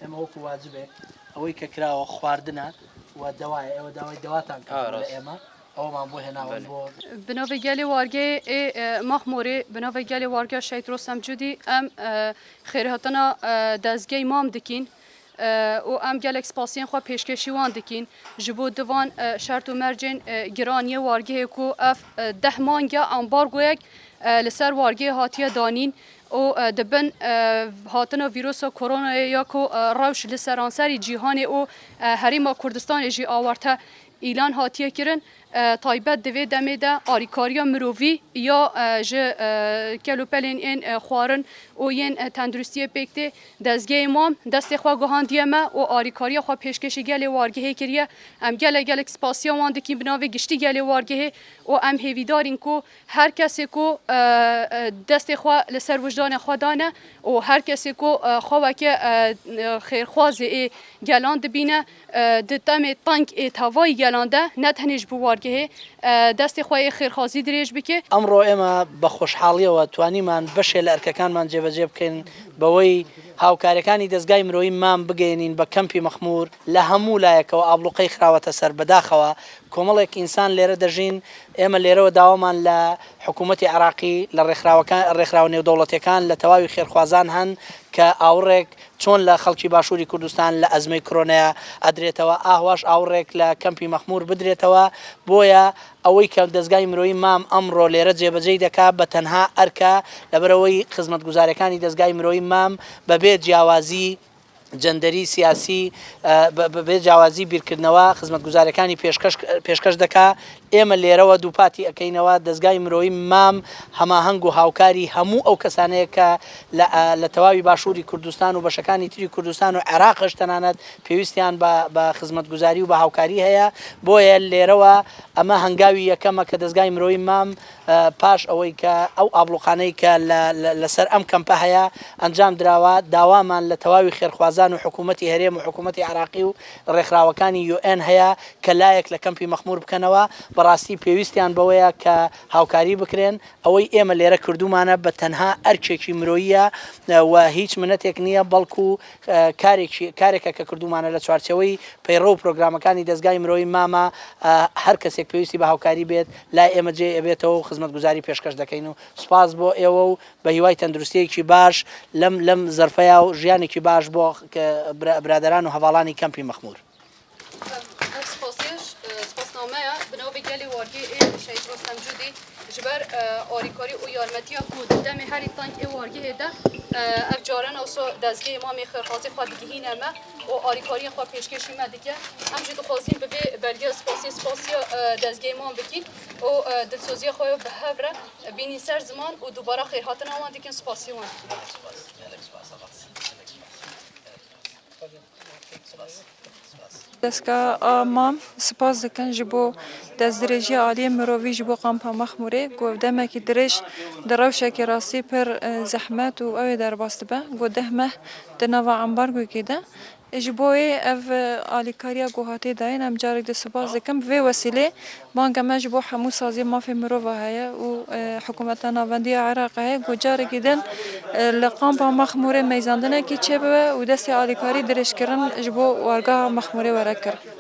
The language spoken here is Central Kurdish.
ئەمە وەکو واجبێک ئەوەی کە کراوە خواردنە و دوایە ئێوە داوای دواتان لە ئێمە ئەومان بۆ هێناوە بۆ بناوی گەلی وارگێ مەخمۆرێ بناوی گەلی وارگە شەید ڕۆستەم جودی ئەم خێرهاتنا دەستگەی مام دکین و ئەم gelek spasiyên xwe pêşkeşî wan dikin ji bo divan şert û mercên giraniyê wargehê ku ev deh mangeya ambargoyek li ser wargehê hatiye danîn û dibin hatina vîrusa koronayê ya ku rewş li seranserî cîhanê û Herêma Kurdistanê jî awarte îlan hatiye kirin taybet divê demê de alîkariya mirovî ya ji kelopelên ên xwarin û yên tenduristiyê pêk tê dezgehê mam destê xwe gihandiye me û alîkariya xwe pêşkêşî gelê wargehê kiriye em gelek spasiya wan dikîn bi navê giştî gelê wargehê û em hêvîdarîn ku her kesê ku destê xwe li ser wijdanê xwe dane û her kesê ku xeweke xêrxwazê ê gelan dibîne di temê tank ê tevayî gelan de ne tenê ji bo wargehê destê xwe ê xêrxwazî dirêj bike. ئەمڕۆ ئێمە بە خۆشحاڵیەوە توانیمان بەشێ لە ئەرکەکانمان جێبەجێ بکەین بەوەی هاوکارەکانی دەستگای مرۆیی مام بگەێنین بە کەمپی مەخمور لە هەموو لایەکەوە ئابلوقەی خراوەتە سەر بەداخەوە کۆمەڵێک ئینسان لێرە دەژین ئێمە لێرەوە داوامان لە حکوومەتی عراقی لە ڕێکخراوە نێودەوڵەتیەکان لە تەواوی خێرخوازان هەن کە ئاوڕێک چۆن لە خەڵکی باشووری کوردستان لە ئەزمەی کۆرۆنەیە ئەدرێتەوە ئاهواش ئاوڕێک لە کەمپی مەخمور بدرێتەوە بۆیە ئەوەی کە دەستگای مرۆیی مام ئەمڕۆ لێرە جێبەجێی دەکات بە تەنها ئەرکە لەبەرەوەی خزمەتگوزارەکانی دەستگای مرۆیی مام بەبێ جیاوازی جەندەری سیاسی بەبێ جیاوازی بیرکردنەوە خزمەتگوزارەکانی پێشکەش دەکا ئێمە لێرەوە دووپاتی ئەەکەینەوە دەستگای مرۆیی مام هەماهەنگ و هاوکاری هەموو ئەو کەسانەیە کە لە تەواوی باشووری کوردستان و بەشەکانی تری کوردستان و عێراقش تەنانەت پێویستیان بە خزمەتگوزاری و بە هاوکاری هەیە بۆیە لێرەوە ئەمە هەنگاوی یەکەمە کە دەستگای مرۆیی مام پاش ئەوەی کە ئەو ئابلوقانەی کە لەسەر ئەم کەمپە هەیە ئەنجام درراوە داوامان لە تەواوی خێرخوازان و حکوومەتی هەرێم و حکوومەتی عراقی و ڕێکخراوەکانی UN هەیە کە لایەک لە کەمپی مەخمور بکەنەوە بەڕاستی پێویستیان بەوەیە کە هاوکاری بکرێن ئەوەی ئێمە لێرە کردومانە بە تەنها ئەرکێکی مرۆیە و هیچ منەتێک نییە بەڵکو کارێکە کە کردومانە لە چوارچەوەی پەیڕۆ و پرۆگرامەکانی دەستگای مرۆیی مامە هەر کەسێک پێویستی بە هاوکاری بێت لای ئێمە جێ ئەبێتەوە و خزمەتگوزاری پێشکەش دەکەین و سوپاس بۆ ئێوە و بە هیوای تەندروستیەکی باش لەم زەرفەیە و ژیانێکی باش بۆ برادران و هەواڵانی کەمپی مەخمور. سپاسنامەیە بناوی گەلی وارگێ شەید ڕۆستەم جودی ji ber alîkarî û yarmetiya ku di demê herî tank ê wargehê de ev caran awso dezgehê mamê xêrxwazê xwe digihîne me û alîkariyên xwe pêşkêşî me dike em jî dixwazîn bi vê belgeya spasiya dezgehê mam bikîn û dilsoziya xwe bi hev re bînîn ser ziman û dubara xêrhatina wan dikin spasiya wan. دەستگا مام سپاس دەکەن ji bo destdirêjiya aliyê mirovî ji bo kampa Mexmûrê got demekî dirêj di rewşekê rastî pir zehmet û ew ê derbas dibe got deh meh di nava embargoyekê de ji bo wê ev alîkariya got hatê dayîn em carek di spas dikim vê wesîlê banga me ji bo hemû saziyê mafê mirova heye û hikûmeta navendiya Iraqê heye got carekî din li kampa Mexmûrê meyzandinekî çêbibe û destê alîkarî dirêjkirin ji bo wargeha Mexmûrê were kir.